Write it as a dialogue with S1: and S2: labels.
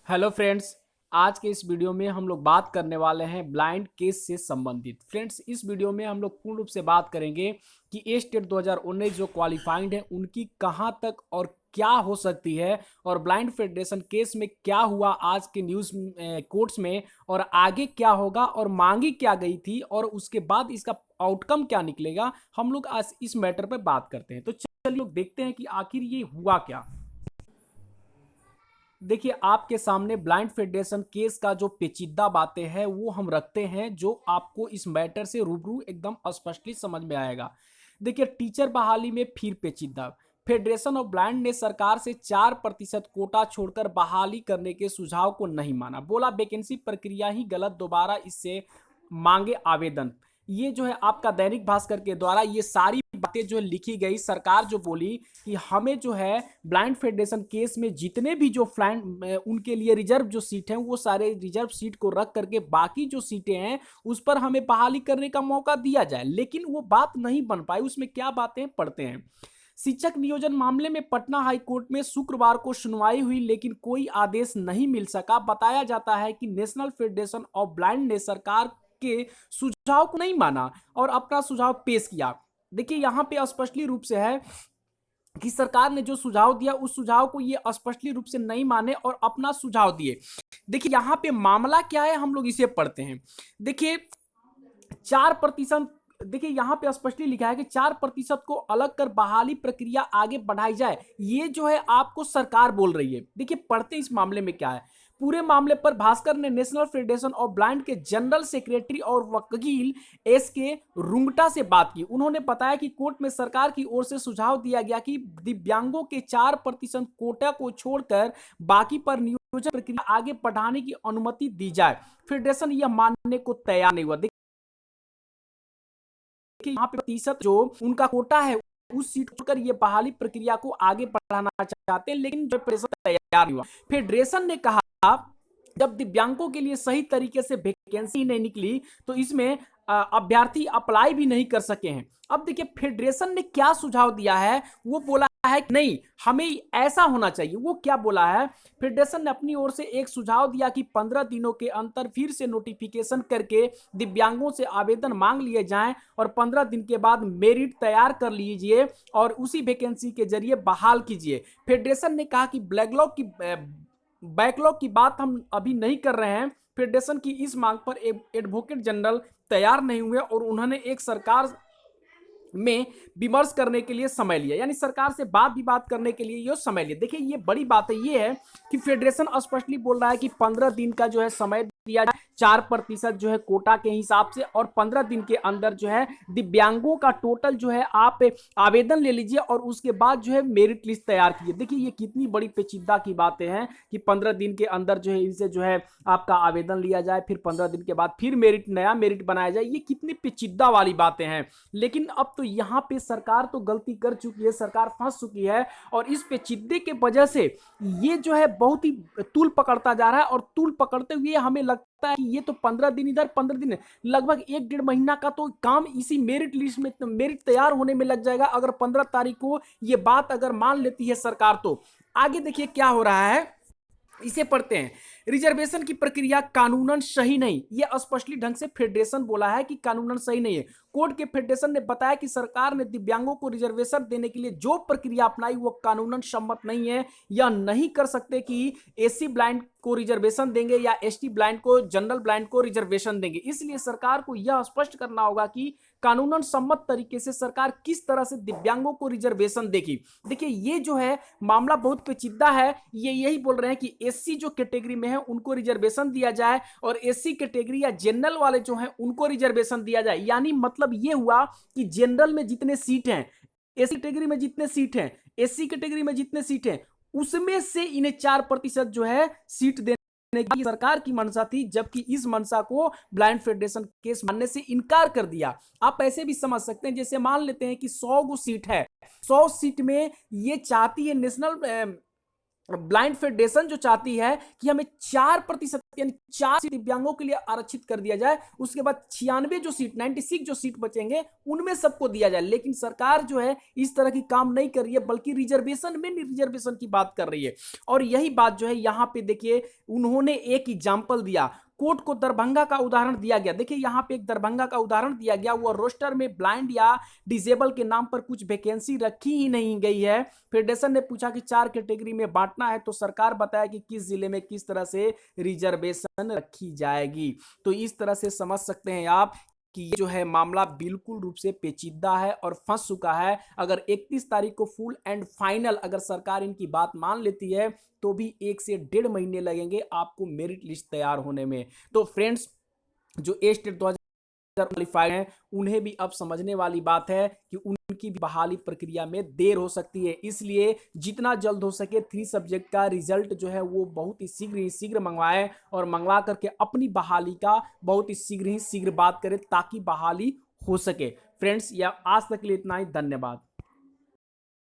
S1: Hello friends. आज के इस वीडियो में हम लोग बात करने वाले हैं ब्लाइंड केस से संबंधित। फ्रेंड्स, इस वीडियो में हम लोग पूर्ण रूप से बात करेंगे कि ए स्टेट 2019 जो क्वालिफाइड है उनकी कहां तक और क्या हो सकती है, और ब्लाइंड फेडरेशन केस में क्या हुआ आज के न्यूज़ कोर्ट्स में, और आगे क्या होगा और मांगी क्या गई थी, और उसके बाद इसका आउटकम क्या निकलेगा। हम लोग आज इस मैटर पर बात करते हैं। तो चलिए लोग देखते हैं कि आखिर ये हुआ क्या। देखिए, आपके सामने ब्लाइंड फेडरेशन केस का जो पेचीदा बातें हैं वो हम रखते हैं, जो आपको इस मैटर से रूबरू एकदम स्पष्टली समझ में आएगा। देखिए, टीचर बहाली में फिर पेचीदा। फेडरेशन ऑफ ब्लाइंड ने सरकार से 4% कोटा छोड़कर बहाली करने के सुझाव को नहीं माना। बोला वैकेंसी प्रक्रिया ही गलत, दोबारा इससे मांगे आवेदन। ये जो है आपका दैनिक भास्कर के द्वारा ये सारी बातें जो लिखी गई। सरकार जो बोली कि हमें जो है ब्लाइंड फेडरेशन केस में जितने भी जो फ्लैंड उनके लिए रिजर्व जो सीट हैं वो सारे रिजर्व सीट को रख करके बाकी जो सीटें हैं उस पर हमें बहाली करने का मौका दिया जाए, लेकिन वो बात नहीं बन पाई। उसमें क्या बातें पढ़ते हैं। शिक्षक नियोजन मामले में पटना हाई कोर्ट में शुक्रवार को सुनवाई हुई, लेकिन कोई आदेश नहीं मिल सका। बताया जाता है कि नेशनल फेडरेशन ऑफ ब्लाइंड ने सरकार के सुझाव को नहीं माना और अपना सुझाव पेश किया। देखिए, यहां पे स्पष्टली रूप से है कि सरकार ने जो सुझाव दिया उस सुझाव को ये स्पष्टली रूप से नहीं माने और अपना सुझाव दिए। देखिए, यहां पे मामला क्या है, हम लोग इसे पढ़ते हैं। देखिए, 4%। देखिए, यहां पे स्पष्टली लिखा है कि 4% को अलग कर बहाली प्रक्रिया आगे बढ़ाई जाए। ये जो है आपको सरकार बोल रही है। देखिए, पढ़ते इस मामले में क्या है। पूरे मामले पर भास्कर ने नेशनल फेडरेशन ऑफ ब्लाइंड के जनरल सेक्रेटरी और वकील एस के रुंगटा से बात की। उन्होंने बताया कि कोर्ट में सरकार की ओर से सुझाव दिया गया कि दिव्यांगों के 4% कोटा को छोड़कर बाकी पर नियोजन प्रक्रिया आगे बढ़ाने की अनुमति दी जाए। फेडरेशन यह मानने को तैयार नहीं हुआ। यहाँ पे प्रतिशत जो उनका कोटा है उस सीट पर ये बहाली प्रक्रिया को आगे बढ़ाना चाहते हैं, लेकिन जो फेडरेशन तैयार हुआ। फेडरेशन ने कहा जब दिव्यांगों के लिए सही तरीके से वैकेंसी नहीं निकली तो इसमें अभ्यर्थी अप्लाई भी नहीं कर सके हैं। अब देखिए, फेडरेशन ने क्या सुझाव दिया है। वो बोला है कि नहीं, हमें ऐसा होना चाहिए। वो क्या बोला है, फेडरेशन ने अपनी ओर से एक सुझाव दिया कि 15 दिनों के अंतर फिर से नोटिफिकेशन करके दिव्यांगों से आवेदन मांग लिए जाएं और 15 दिन के बाद मेरिट तैयार कर लीजिए और उसी वैकेंसी के जरिए बहाल कीजिए। फेडरेशन ने कहा कि बैकलॉग की बात हम अभी नहीं कर रहे हैं। फेडरेशन की इस मांग पर एडवोकेट जनरल तैयार नहीं हुए और उन्होंने एक सरकार में विमर्श करने के लिए समय लिया, यानी सरकार से बात करने के लिए ये समय लिया। देखिए, ये बड़ी बात है ये है कि फेडरेशन स्पष्टली बोल रहा है कि 15 दिन का जो है समय दिया जाए 4% जो है कोटा के हिसाब से, और 15 दिन के अंदर जो है दिव्यांगों का टोटल जो है आप आवेदन ले लीजिए और उसके बाद जो है मेरिट लिस्ट तैयार कीजिए। देखिए, ये कितनी बड़ी पेचीदा की बातें हैं कि 15 दिन के अंदर जो है इनसे जो है आपका आवेदन लिया जाए, फिर 15 दिन के बाद फिर नया मेरिट बनाया जाए। ये कितनी पेचीदा वाली बातें हैं। लेकिन अब तो यहां पे सरकार तो गलती कर चुकी है, सरकार फंस चुकी है, और इस पेचीदे के वजह से ये जो है बहुत ही तूल पकड़ता जा रहा है, और तूल पकड़ते हुए हमें लगता है कि ये तो 15 दिन इधर 15 दिन लगभग 1-1.5 महीना का तो काम इसी मेरिट लिस्ट में, मेरिट तैयार होने में लग जाएगा। अगर 15 तारीख को ये बात अगर मान लेती है सरकार तो आगे देखिए क्या हो रहा है, इसे पढ़ते हैं। रिजर्वेशन की प्रक्रिया कानूनन सही नहीं, यह स्पष्टली ढंग से फेडरेशन बोला है कि कानूनन सही नहीं है। कोर्ट के फेडरेशन ने बताया कि सरकार ने दिव्यांगों को रिजर्वेशन देने के लिए जो प्रक्रिया अपनाई वो कानूनन सम्मत नहीं है। यह नहीं कर सकते कि एससी ब्लाइंड को रिजर्वेशन देंगे या एसटी ब्लाइंड को, जनरल ब्लाइंड को रिजर्वेशन देंगे। इसलिए सरकार को यह स्पष्ट करना होगा कि कानूनन सम्मत तरीके से सरकार किस तरह से दिव्यांगों को रिजर्वेशन देगी। देखिए, ये जो है मामला बहुत पेचीदा है। ये यही बोल रहे हैं कि एससी जो कैटेगरी में है उनको रिजर्वेशन दिया जाए और एससी कैटेगरी या जनरल वाले जो हैं उनको रिजर्वेशन दिया जाए। यानी मतलब ये हुआ कि जनरल में जितने सीट हैं, एससी कैटेगरी में जितने सीट हैं, एससी कैटेगरी में जितने सीट हैं, उसमें से इन्हें 4% जो है सीट देने की सरकार की मंशा थी, जबकि इस मंशा को ब्लाइंड फेडरेशन केस मानने से इनकार कर दिया। आप ऐसे भी समझ सकते हैं, जैसे मान लेते हैं कि 100 सीट है, 100 सीट में ये चाहती है नेशनल ब्लाइंड फेडरेशन जो चाहती है कि हमें 4% यानी 4 सीट दिव्यांगों के लिए आरक्षित कर दिया जाए, उसके बाद 96 जो सीट 96 जो सीट बचेंगे उनमें सबको दिया जाए। लेकिन सरकार जो है इस तरह की काम नहीं कर रही है, बल्कि रिजर्वेशन में रिजर्वेशन की बात कर रही है। और यही बात जो है यहां पे देखिए उन्होंने एक एग्जाम्पल दिया, कोर्ट को दरभंगा का उदाहरण दिया गया। देखिए यहां पे एक दरभंगा का उदाहरण दिया गया, वो रोस्टर में ब्लाइंड या डिसेबल के नाम पर कुछ वैकेंसी रखी ही नहीं गई है। फेडरेशन ने पूछा कि 4 कैटेगरी में बांटना है, तो सरकार बताया कि किस जिले में किस तरह से रिजर्वेशन रखी जाएगी। तो इस तरह से समझ सकते हैं आप कि ये जो है मामला बिल्कुल रूप से पेचीदा है और फंस चुका है। अगर 31 तारीख को फुल एंड फाइनल अगर सरकार इनकी बात मान लेती है तो भी 1 से 1.5 महीने लगेंगे आपको मेरिट लिस्ट तैयार होने में। तो फ्रेंड्स, जो ए स्टेट 2000 क्वालिफाइड हैं उन्हें भी अब समझने वाली बात है कि उनकी भी बहाली प्रक्रिया में देर हो सकती है। इसलिए जितना जल्द हो सके 3 सब्जेक्ट का रिजल्ट जो है वो बहुत ही शीघ्र मंगवाएं और मंगवा करके अपनी बहाली का बहुत ही शीघ्र बात करें ताकि बहाली हो सके। फ्रेंड्स, या आज तक के लिए इतना ही। धन्यवाद।